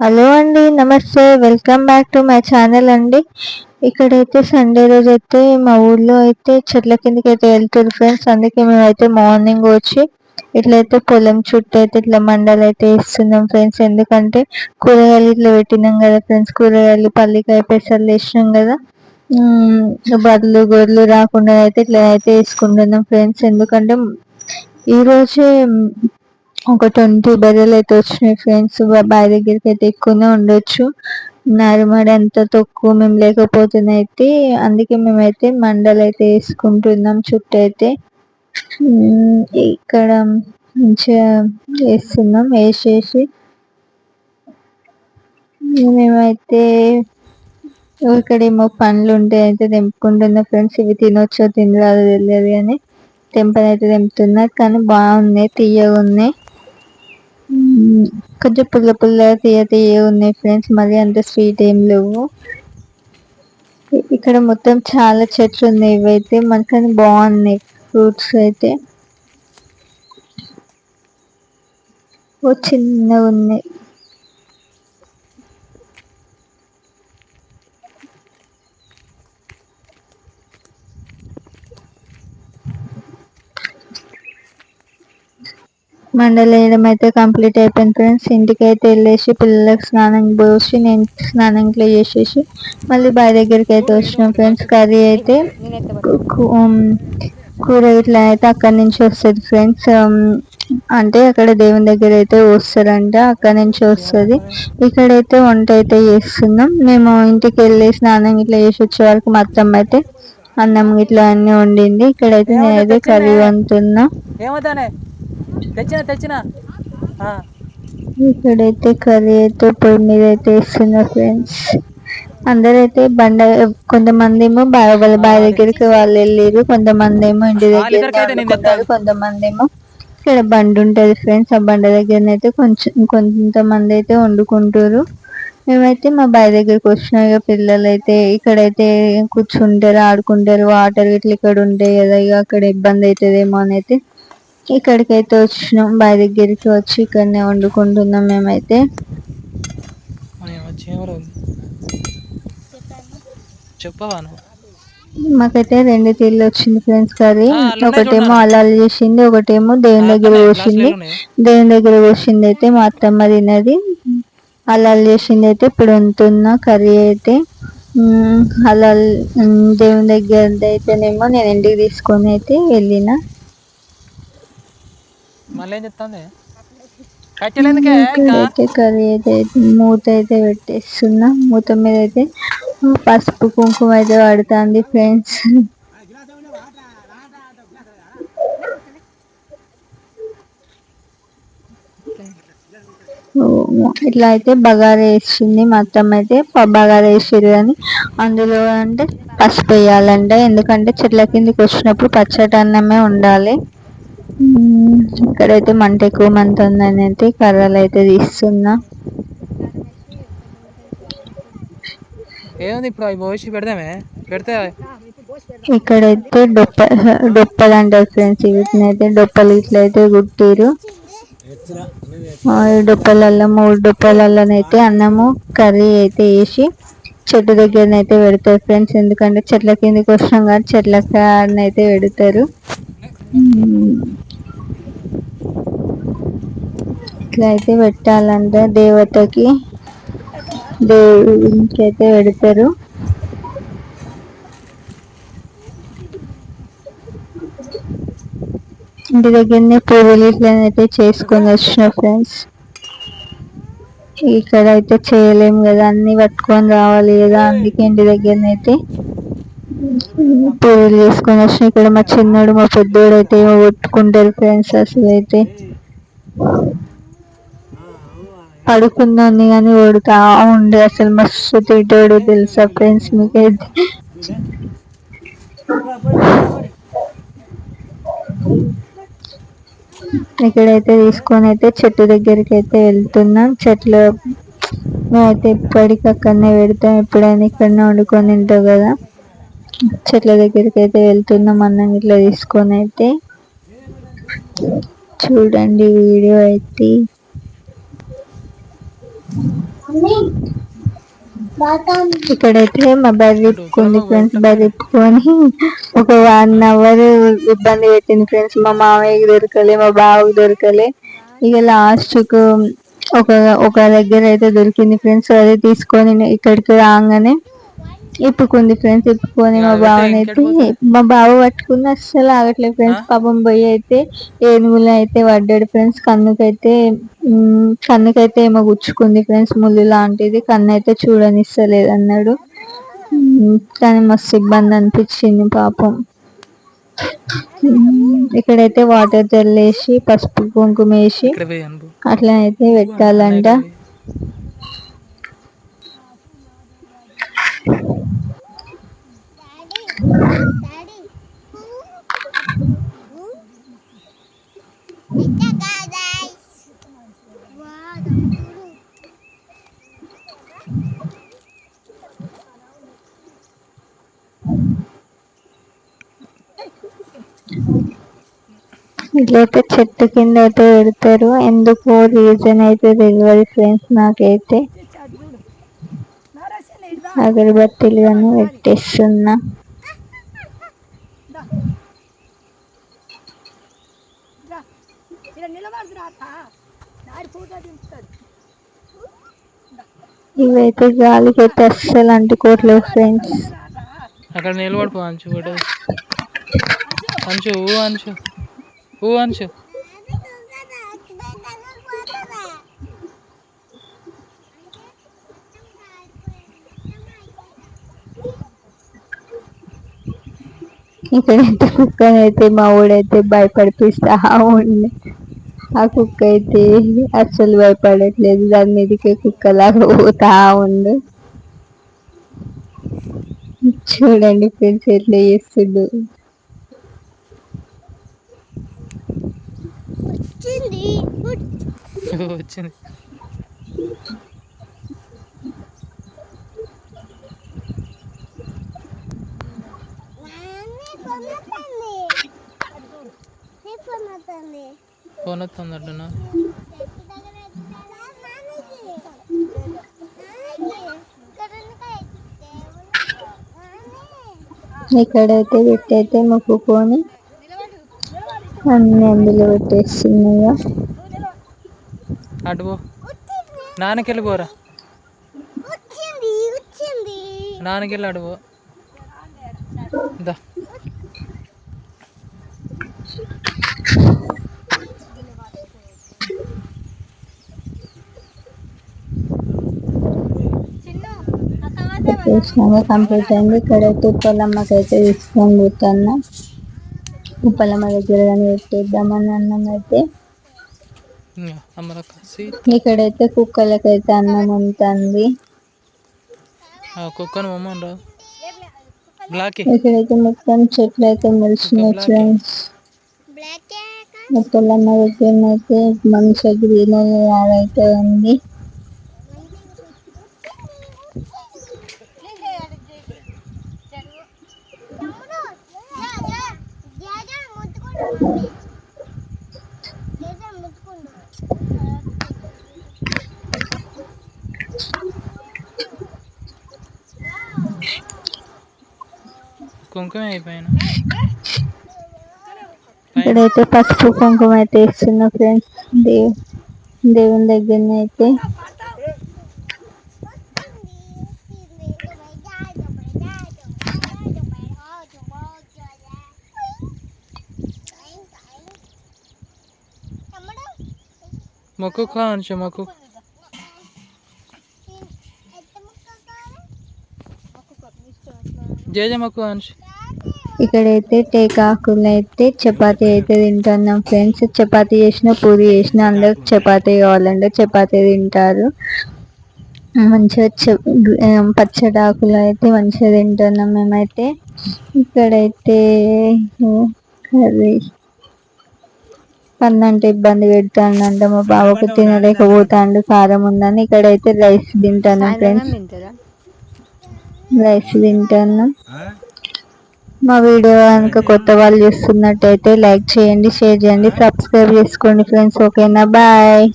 Hello అండి. నమస్తే. Welcome back to my channel అండి. ఇక్కడైతే సండే రోజు అయితే మా ఊర్లో అయితే చెట్ల కిందకైతే వెళ్తుర్రు ఫ్రెండ్స్. అందుకే మేమైతే మార్నింగ్ వచ్చి ఇట్లయితే పొలం చుట్టూ అయితే ఇట్లా మండలైతే వేస్తున్నాం ఫ్రెండ్స్. ఎందుకంటే కూరగాయలు ఇట్లా పెట్టినాం కదా ఫ్రెండ్స్. కూరగాయలు పల్లికాయ పెసర్లు వేసినాం కదా. బర్లు గొర్రెలు రాకుండా అయితే ఇట్లా అయితే వేసుకుంటున్నాం ఫ్రెండ్స్. ఎందుకంటే ఈ రోజే ఒక 20 బర్రెలు అయితే వచ్చినాయి ఫ్రెండ్స్. బావి దగ్గరికి అయితే ఎక్కువనే ఉండొచ్చు. నారుమడి అంత తక్కువ మేము లేకపోతేనే అయితే అందుకే మేమైతే మండలు అయితే వేసుకుంటున్నాం చుట్టూ అయితే. ఇక్కడ మంచిగా వేస్తున్నాం. వేసేసి మేమైతే ఇక్కడేమో పండ్లు ఉంటే అయితే తెంపుకుంటున్నా ఫ్రెండ్స్. ఇవి తినొచ్చో తినరాదో తెలియదు కానీ తెంపనైతే తెంపుతున్నా. కానీ బాగున్నాయి, తీయగా ఉన్నాయి. కొంచెం పుల్ల పుల్ల తీయ తీయ ఉన్నాయి ఫ్రెండ్స్. మరి అంత స్వీట్ ఏం లేవు. ఇక్కడ మొత్తం చాలా చెట్లు ఉన్నాయి. ఇవైతే మనకని బాగున్నాయి ఫ్రూట్స్ అయితే. చిన్నగా ఉన్నాయి. మండలు వేయడం అయితే కంప్లీట్ అయిపోయింది ఫ్రెండ్స్. ఇంటికి అయితే వెళ్ళేసి పిల్లలకు స్నానం పోసి నేను స్నానం ఇట్లా చేసేసి మళ్ళీ బావి దగ్గరికి అయితే వచ్చినాం ఫ్రెండ్స్. కర్రీ అయితే కూర ఇట్లా అయితే అక్కడి నుంచి వస్తుంది ఫ్రెండ్స్. అంటే అక్కడ దేవుని దగ్గర అయితే వస్తారంట, అక్కడ నుంచి వస్తుంది. ఇక్కడైతే వంట అయితే చేస్తున్నాం. మేము ఇంటికి వెళ్ళి స్నానం ఇట్లా చేసి వచ్చే వరకు మా అత్తమ్మ అయితే అన్నం ఇట్లా అన్నీ వండింది. ఇక్కడైతే నేనైతే కర్రీ వండుతున్నా. ఇక్కడైతే కర్రీ అయితే పొయ్యి మీద అయితే వేస్తున్నా ఫ్రెండ్స్. అందరైతే కొంతమంది ఏమో వాళ్ళ బావి దగ్గరికి వాళ్ళు వెళ్ళారు. కొంతమంది ఏమో ఇంటి దగ్గరనే వండుకున్నారు. కొంతమంది ఏమో ఇక్కడ బండి ఉంటది ఫ్రెండ్స్. ఆ బండి దగ్గరనైతే కొంతమంది అయితే వండుకుంటారు. మేమైతే మా బావి దగ్గరికి వచ్చిన పిల్లలు అయితే ఇక్కడైతే కూర్చుంటారు, ఆడుకుంటారు. వాటర్ ఇట్లా ఇక్కడ ఉంటాయి కదా, ఇక అక్కడ ఇబ్బంది అవుతుందేమో అని అయితే ఇక్కడికైతే వచ్చినాం. బావి దగ్గరికి వచ్చి ఇక్కడనే వండుకుంటున్నాం మేమైతే. మాకైతే 2 తీర్లు వచ్చింది ఫ్రెండ్స్ కర్రీ. ఒకటేమో అల్లాలు చేసింది, ఒకటేమో దేవుని దగ్గర పోసింది. దేవుని దగ్గర పోసింది అయితే మా అత్తమ్మ తిన్నది. అల్లాలు చేసింది అయితే ఇప్పుడు వండుతున్నా కర్రీ అయితే. హలాల్ దేవుని దగ్గర అయితేనేమో నేను ఇంటికి తీసుకొని అయితే వెళ్ళిన. ఇక్కడైతే కర్రీ అయితే మూత అయితే పెట్టేస్తున్నా. మూత మీద అయితే పసుపు కుంకుమ అయితే పడుతుంది ఫ్రెండ్స్. ఇట్లా అయితే బగారా వేసింది మా అత్తమ్మ అయితే. బగారా వేసిర్రు కానీ అందులో అంటే పసుపు వేయాలంటే, ఎందుకంటే చెట్ల కిందకి వచ్చినప్పుడు పచ్చటి అన్నమే ఉండాలి. ఇక్కడైతే మంట ఎక్కువ మంట ఉందని అయితే కర్రలు అయితే తీస్తున్నా. ఇక్కడైతే డొప్పలు అంటారు ఫ్రెండ్స్. వీటిని అయితే డొప్పలు ఇట్లయితే కుట్టిరు. డొప్పలల్లో 3 డొప్పలలోనైతే అన్నము కర్రీ అయితే వేసి చెట్టు దగ్గరనైతే పెడతారు ఫ్రెండ్స్. ఎందుకంటే చెట్ల కిందకి వస్తాం కానీ చెట్ల కాడనైతే పెడతారు. ఇట్లా అయితే పెట్టాలంటే దేవతకి దేవునికి అయితే పెడతారు. ఇంటి దగ్గరనే పూజలు ఇట్లనైతే చేసుకొని వచ్చిన ఫ్రెండ్స్. ఇక్కడ అయితే చేయలేము కదా, అన్ని పట్టుకొని రావాలి కదా. అందుకే ఇంటి దగ్గరనైతే పూజలు చేసుకొని వచ్చిన. ఇక్కడ మా చిన్నోడు మా పెద్దోడు అయితే ఏమో కొట్టుకుంటారు ఫ్రెండ్స్. అసలు అయితే పడుకుందాన్ని కానీ కొడుతా ఉండే. అసలు మస్తు తిట్టాడు తెలుసా ఫ్రెండ్స్ మీకైతే. ఇక్కడైతే తీసుకొని అయితే చెట్టు దగ్గరికి అయితే వెళ్తున్నాం. చెట్లు మేమైతే ఎప్పటికీ అక్కడనే పెడతాం. ఎప్పుడైనా ఇక్కడనే వండుకొని తింటాం కదా. చెట్ల దగ్గరికి అయితే వెళ్తున్నాం అన్నం ఇట్లా తీసుకొని అయితే. చూడండి వీడియో అయితే. ఇక్కడైతే మా బర్రె ఇప్పుకుంది ఫ్రెండ్స్. బర్రె ఇప్పుకొని ఒక 1 hour ఇబ్బంది పెట్టింది ఫ్రెండ్స్. మా మామయ్యకి దొరకలే, మా బావకి దొరకలే. ఇక లాస్ట్ కు ఒక ఒక దగ్గర అయితే దొరికింది ఫ్రెండ్స్. అది తీసుకొని ఇక్కడికి రాగానే ఇప్పుకుంది ఫ్రెండ్స్. ఇప్పుకొని మా బావనైతే మా బావ పట్టుకుని అస్సలు ఆగట్లేదు ఫ్రెండ్స్. పాపం పోయి అయితే ఏనుగులు అయితే పడ్డాడు ఫ్రెండ్స్. కన్నుకైతే ఏమో గుచ్చుకుంది ఫ్రెండ్స్, ముళ్ళు లాంటిది. కన్ను అయితే చూడనిస్తలేదు అన్నాడు. కానీ మస్తు ఇబ్బంది అనిపించింది పాపం. ఇక్కడైతే వాటర్ జల్లేసి పసుపు కుంకుమ వేసి అట్లా అయితే పెట్టాలంట. ఇట్లయితే చెట్టు కింద అయితే పెడతారు. ఎందుకో రీజన్ అయితే తెలియదు ఫ్రెండ్స్ నాకైతే. అగరబత్తిలు కానీ పెట్టేస్తున్నా. ఇవైతే గాలికి అయితే అస్సలు అంటుకోవట్లేదు ఫ్రెండ్స్. అక్కడ నిలబడిపో అంచు ఫోటో అంచు అంచు అంచు. ఇక్కడైతే కుక్కని అయితే మా ఊడైతే భయపడిపిస్తా ఉండే. ఆ కుక్క అయితే అస్సలు భయపడట్లేదు. దాని మీదకే కుక్కలాగా పోతా ఉంది. చూడండి ఫ్రెండ్స్ ఎట్లా చేస్తుండు. వచ్చింది. ఫోన్ వస్తుందట. ఇక్కడైతే పెట్టయితే మొక్కుకొని అన్ని అందులో పెట్టేస్తున్నాయా. అటుపో నాన్నకెళ్ళి పోరా. నాన్నకెళ్ళి అడుపో. కంప్లీట్ అయింది. ఇక్కడైతే ఉప్పలమ్మకైతే తీసుకొని పోతున్నా. ఉప్పలమ్మ దగ్గర కానీ పెట్టేద్దామని అన్నం అయితే. ఇక్కడైతే కుక్కలకైతే అన్నం ఉంటుంది. ఇక్కడైతే మొత్తం చెట్లు అయితే మొలిచినాయి ఫ్రెండ్స్. ఉప్పలమ్మ దగ్గర అయితే మంచిగా గ్రీనరీ అయితే ఉంది. కుంకుమ అయిపోయినా ఇక్కడైతే పసుపు కుంకుమ అయితే ఇస్తున్నా ఫ్రెండ్స్. దేవుని దగ్గరనే అయితే మొక్కు కావచ్చు. మొక్కు జేజ మొక్కు కావచ్చు. ఇక్కడైతే టేకాకులు అయితే చపాతీ అయితే తింటున్నాం ఫ్రెండ్స్. చపాతీ చేసిన పూరి చేసిన అందరికి చపాతీ కావాలంటే చపాతీ తింటారు. మంచిగా పచ్చడి ఆకులు అయితే మంచిగా తింటున్నాం మేమైతే. ఇక్కడైతే కర్రీ అంటే ఇబ్బంది పెడతానంట. మా బావకు తినలేకపోతాండు కారం ఉందని. ఇక్కడైతే రైస్ తింటాను ఫ్రెండ్స్. రైస్ తింటాను. మా వీడియో కనుక కొత్త వాళ్ళు చూస్తున్నట్టయితే లైక్ చేయండి, షేర్ చేయండి, సబ్స్క్రైబ్ చేసుకోండి ఫ్రెండ్స్. ఓకేనా, బాయ్.